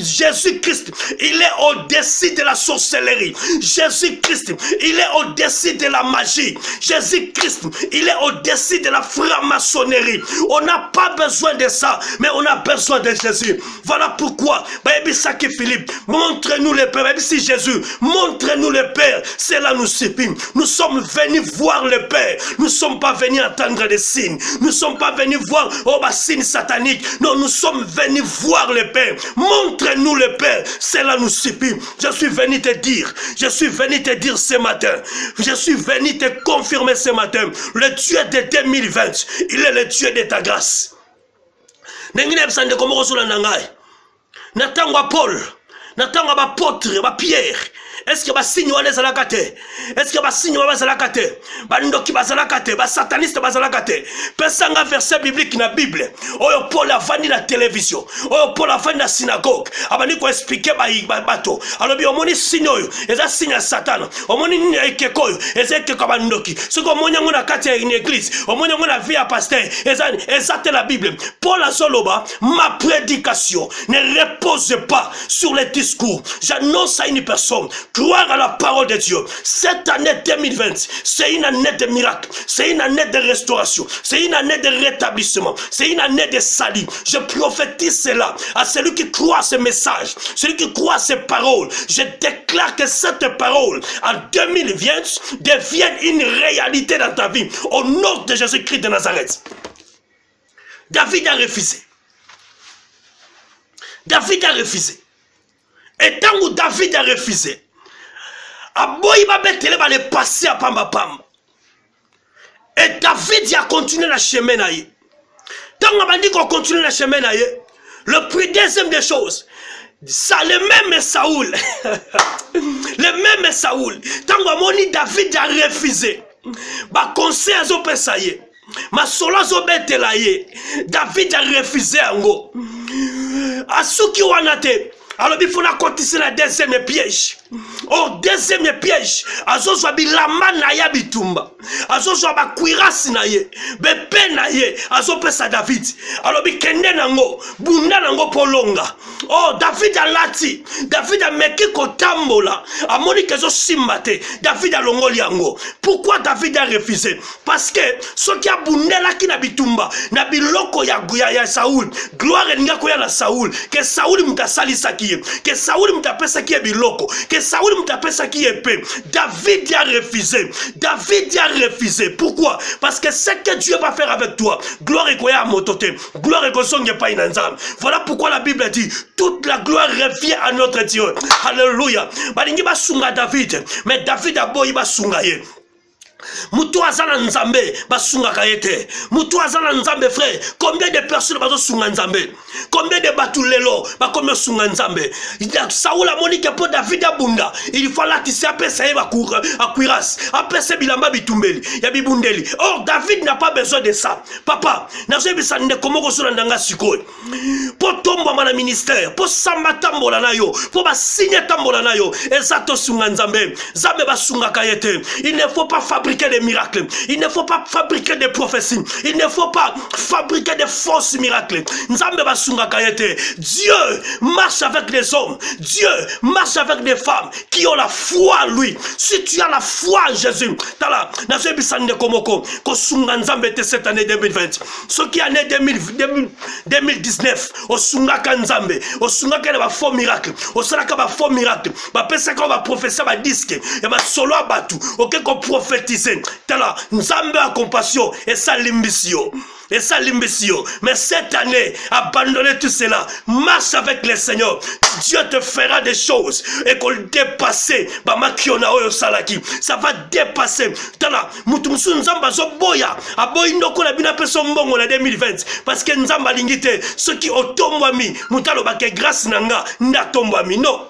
Jésus Christ, il est au-dessus de la sorcellerie. Jésus Christ, il est au-dessus de la magie. Jésus Christ, il est au-dessus de la franc-maçonnerie. On n'a pas besoin de ça, mais on a besoin de Jésus. Voilà pourquoi, ba yebi Saki Philippe, montre-nous le Père. Yebi si Jésus, montre-nous le Père. C'est là nous sommes venus voir le Père. Nous ne sommes pas venus entendre des signes. Nous ne sommes pas venus voir signes sataniques. Non, nous sommes venus voir le Père. Montre-nous le Père. C'est là nous supplie. Je suis venu te dire. Je suis venu te dire ce matin. Je suis venu te confirmer ce matin. Le Dieu de 2020, il est le Dieu de ta grâce. Natangwa Paul, Natangwa apôtre, Pierre. Est-ce que signe wana ezalaka te? Est-ce que signe wana ezalaka te? Bandoki bazalaka te, sataniste bazalaka te. Pesanga verset biblique na Bible. Oyo Paul avandi na télévision. Oyo Paul avandi na synagogue. Abandi ko expliquer bato. Alobi omoni signe oyo, eza signe Satan. Omoni nini ekekoyo, eza ekeko bandoki. Soko omoni ngo na kati ya église, omoni ngo na vie ya pasteur, eza te la Bible. Paul azoloba, ma prédication ne repose pas sur les discours. J'annonce à une personne, croire à la parole de Dieu. Cette année 2020, c'est une année de miracle, c'est une année de restauration, c'est une année de rétablissement, c'est une année de salut. Je prophétise cela à celui qui croit à ce message, celui qui croit à ces paroles. Je déclare que cette parole en 2020 devienne une réalité dans ta vie au nom de Jésus-Christ de Nazareth. David a refusé. David a refusé. Et tant que David a refusé, Aboyi va mettre le passé à Pamba Pamba. Et David a continué le chemin. Tant qu'on dit qu'on continue le chemin, le deuxième des choses, ça, le même Saoul, le même Saoul, tant qu'on dit David a refusé, bah conseil à Zopesaye, ma solo Zobetelaye, David a refusé ango. Asuki wanate. Alors il faut la continuer la deuxième piège. Au deuxième piège, azo soit bilama na ya bitumba. Azo soit ba kuirasi na ye. Bebe na ye, azo pesa David. Alors bi kende nango, bunda nango polonga. Oh David a lati. David a meki kotambola. Amoni kezo simbate. David a longoli yango. Pourquoi David a refusé? Parce que ce qui a bundela ki na bitumba, na biloko ya Saoul. Gloire ninga ko ya na Saoul. Que Saoul mutasali saki. Que Saoul mutapesa qui est biloko, que Saoul mutapesa qui est paix. David a refusé. David a refusé. Pourquoi? Parce que ce que Dieu va faire avec toi, gloire et koya motote, gloire et kosonge pa inanzam. Voilà pourquoi la Bible dit toute la gloire revient à notre Dieu. Alléluia. Balingi basunga David, mais David a boyi basunga ye. Mutu azala nzambe basunga kayete. Mutu azala nzambe frère. Combien de personnes bazo sunga nzambe? Combien de batulelo ba comme sunga nzambe? Saoul a moni que pour David abunda. Il faut la tisser après ça va courir à cuiras. Après ça bilamba bitumbeli. Ya bibundeli. Or David n'a pas besoin de ça. Papa, na zebi sande komo ko sula ndanga sikoy. Pour tomba mana ministère, pour samba tambola na yo, pour ba signer tambola na yo. Exacto sunga nzambe. Nzambe basunga kayete. Il ne faut pas fabriquer des miracles. Il ne faut pas fabriquer des prophéties. Il ne faut pas fabriquer des fausses miracles. Dieu marche avec des hommes. Dieu marche avec des femmes qui ont la foi en lui. Si tu as la foi en Jésus, cette année 2020, ce qui est année 2019, au Sungaka Nzambe, au Sungaka va faux miracle, au Sungaka va faux miracle, va penser qu'on va prophétiser va disque, et va solo abattu, ok qu'on prophétise. Tala, Nzambe a compassion et sa limbisio. Et ça l'imbécile. Mais cette année, abandonnez tout cela. Marche avec le Seigneur. Dieu te fera des choses. Et qu'on dépasser. Ça va dépasser. Tala, mutumsu nzamba zo boya. Aboy ndoko na bina peso mbongo na 2020. Parce que nzamba lingite. Ceux qui otombwami. Mutalo bake grâce nanga. Nda tombwami. Non.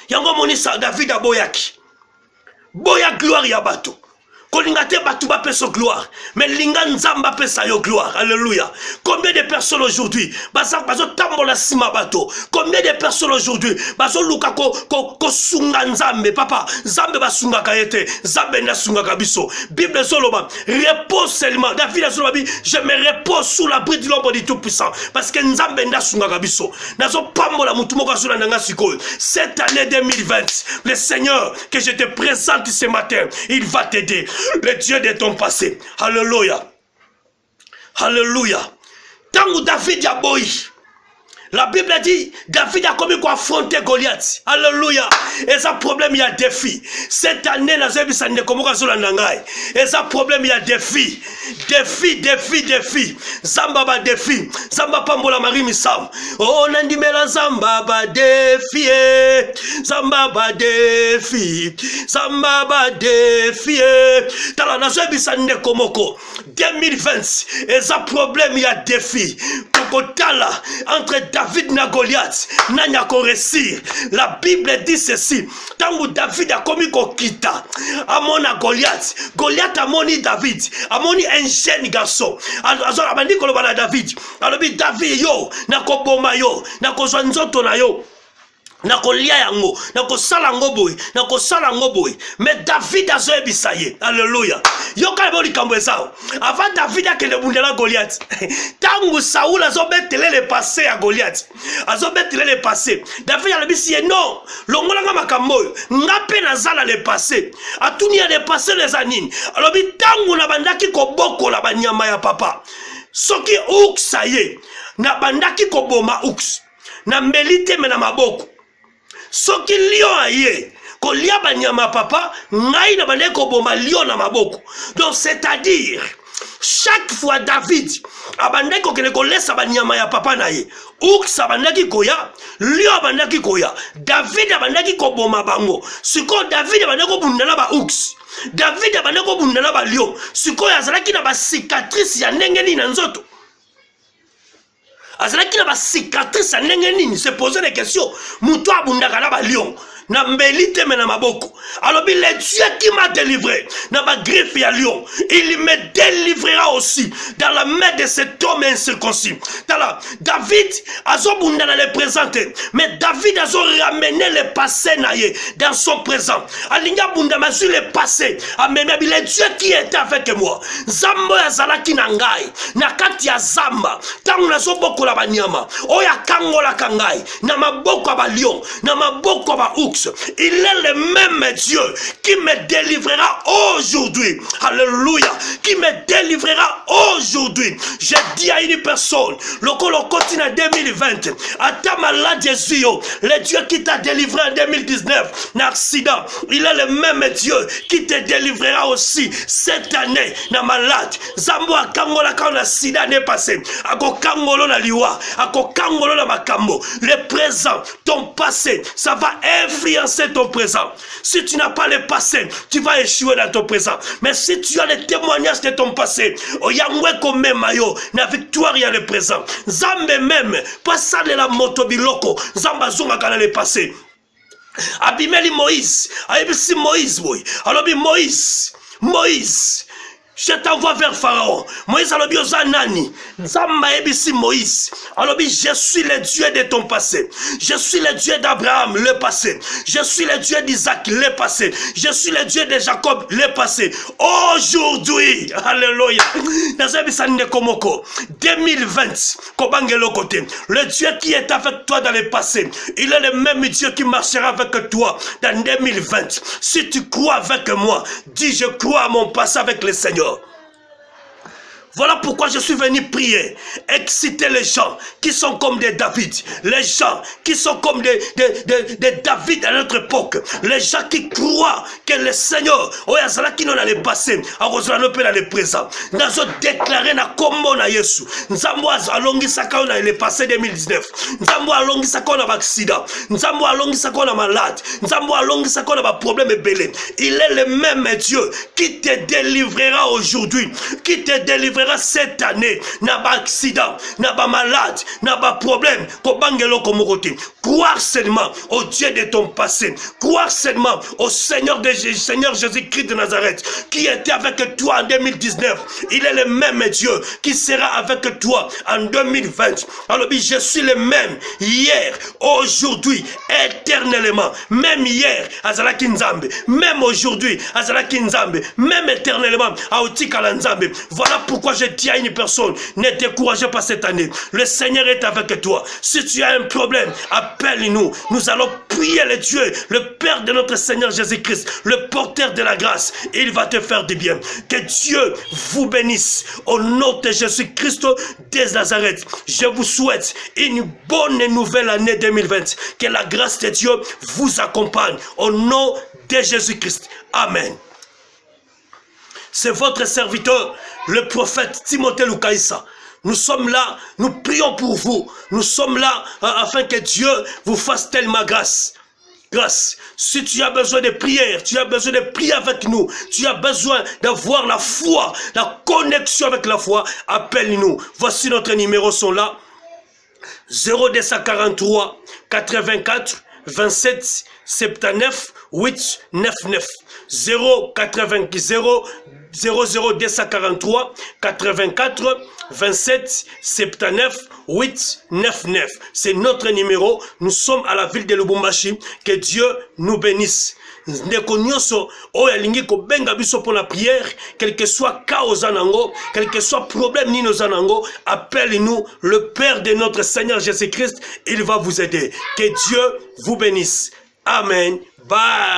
Yango monisa David aboyaki. Boya gloire ya bato. Kolingate batuba peso gloire. Mais linga nzamba pesa yo gloire. Alléluia. Combien de personnes aujourd'hui bazo tambola sima bato. Combien de personnes aujourd'hui bazo luka ko sunga nzambe papa. Nzambe basunga kayete. Nzambe na sunga kabiso. Bible soloba. Repose seulement. David soloba bi je me repose sous l'abri de l'ombre du Tout-Puissant parce que nzambe na sunga kabiso. Nazo pambola mutu moko suna nanga sikoyo. Cette année 2020, le Seigneur que je te présente ce matin, il va t'aider. Le Dieu de ton passé. Alléluia. Alléluia. Tant David a boy. La Bible dit, David a commis quoi affronter Goliath. Alléluia. Et ça problème, il y a défi. Cette année, la Zébi, ça ne commence pas sur la nangaï. Et ça problème, il y a défi. Défi. Zamba ba défi. Zamba pambola mari misam. Oh, nandimela zamba ba défi. Zamba ba défi. Zamba ba défi. Tala la Zébi, ça ne komoko. 2020. Et ça problème, il y a défi. Kokotala, entre David na Goliath, n'a ko réussir. La Bible dit ceci. Tant que David a commis kokita, amona Goliath. Goliath a moni David. A moni un jeune garçon. Alors, abandi ko lobana David. Alors, David yo, na ko boma yo, na ko zwanzoto na yo. Nakolia yango, nakosala ngo boy, mais David a zoé bisaye. Alléluia. Yoka boli kamboza. Avant David a kele bundela Goliath. Tangu Saoul a zobetele le passé à Goliath. A zobetele le passé. David a le bisiye non. Longola nga makambo. Ngape na zala le passé. Atuni a le passé les anines. Alors bi tangu na bandaki ko boko la banyama ya papa. Soki uksaye. Na bandaki ko boma uks. Na melite me na maboko. Soki lion aye, ko lia banyama papa, ngai na bande ko boma lion na maboko. Donc c'est-à-dire, chaque fois David, abande ko kele ko lesa banyama ya papa na ye, Oux abandaki koya, lion abandaki koya, David abandaki ko boma bango. Siko David abandaki ko bundala ba Oux. David abandaki ko bundala ba lion. Siko yazalaki na ba cicatrice ya ndenge ni na nzoto. Azalaki na ba cicatrice ya ndenge nini, se poser des questions. Muto abundaka na ba lion. Na mbelite me na maboko. Alors le Dieu qui m'a délivré na ba griffe ya lion, il me délivrera aussi dans la main de cet homme incirconcis. David azo bunda na le présenter, mais David azo ramener le passé naye dans son présent. Alinga bunda ma sur le passé. Amen. Le Dieu qui était avec moi. Zambo ya zalaki na ngai, na kati ya zamba. Tangu na zo boko la banyama. Oya kangola kangai, na maboko ba lion, na maboko ba oux. Il est le même Dieu qui me délivrera aujourd'hui. Alléluia. Qui me délivrera aujourd'hui. J'ai dit à une personne, le continue en 2020, à ta malade Jésus, le Dieu qui t'a délivré en 2019, l'accident, il est le même Dieu qui te délivrera aussi cette année, na malade. Zambo a kangola quand l'accident n'est passé. Ako kangolo na liwa, ako kangolo na makambo. Le présent, ton passé, ça va influencer ton présent. Si tu n'as pas le passé, tu vas échouer dans ton présent. Mais si tu as les témoignages de ton passé, oyangwe comme mayo, na victoire il y a le présent. Zambe même, pas ça de la moto biloko, zamba zunga kana le passé. Abimeli Moïse, Abimeli Moïse boy. Alors Moïse. Je t'envoie vers Pharaon. Moïse a dit aux Anani. Zamba ebisi Moïse. Alors je suis le Dieu de ton passé. Je suis le Dieu d'Abraham, le passé. Je suis le Dieu d'Isaac, le passé. Je suis le Dieu de Jacob, le passé. Aujourd'hui, alléluia. 2020, Kobangelo côté. Le Dieu qui est avec toi dans le passé, il est le même Dieu qui marchera avec toi dans 2020. Si tu crois avec moi, dis je crois à mon passé avec le Seigneur. Voilà pourquoi je suis venu prier, exciter les gens qui sont comme des David, les gens qui sont comme des David à notre époque, les gens qui croient que le Seigneur, oyazala qui n'en allait passer, à Rosalano peut aller présent. Nous avons déclaré na kombo na Yesu. Nzambo alongi saka on allait passer 2019. Nzambo alongi saka on a accident. Nzambo alongi saka on a malade. Nzambo alongi saka on a problème belé. Il est le même Dieu qui te délivrera aujourd'hui, qui te délivrera cette année. N'a pas accident, n'a pas malade, n'a pas problème. Kobangelo komokote. Croire seulement au Dieu de ton passé. Croire seulement au Seigneur Jésus-Christ de Nazareth qui était avec toi en 2019. Il est le même Dieu qui sera avec toi en 2020. Alors je suis le même hier, aujourd'hui, éternellement. Même hier, Azalaki Nzambe. Même aujourd'hui, Azalaki Nzambe. Même éternellement, Aotikala Nzambe. Voilà pourquoi je dis à une personne, ne découragez pas cette année. Le Seigneur est avec toi. Si tu as un problème, appelle-nous. Nous allons prier le Dieu, le Père de notre Seigneur Jésus-Christ, le porteur de la grâce. Il va te faire du bien. Que Dieu vous bénisse. Au nom de Jésus-Christ de Nazareth, je vous souhaite une bonne nouvelle année 2020. Que la grâce de Dieu vous accompagne. Au nom de Jésus-Christ. Amen. C'est votre serviteur, le prophète Timothée Lukaïsa. Nous sommes là, nous prions pour vous. Nous sommes là afin que Dieu vous fasse tellement grâce. Grâce. Si tu as besoin de prière, tu as besoin de prier avec nous, tu as besoin d'avoir la foi, la connexion avec la foi, appelle-nous. Voici notre numéro sont là. 0243 84 27 79 899 00243 84 27 79 899. C'est notre numéro. Nous sommes à la ville de Lubumbashi. Que Dieu nous bénisse. Nekonyoso oyalingi ko benga biso pour la prière, quel que soit chaos anango, quel que soit problème ni nos anango, appelle-nous le Père de notre Seigneur Jésus-Christ, il va vous aider. Que Dieu vous bénisse. Amen. Bye.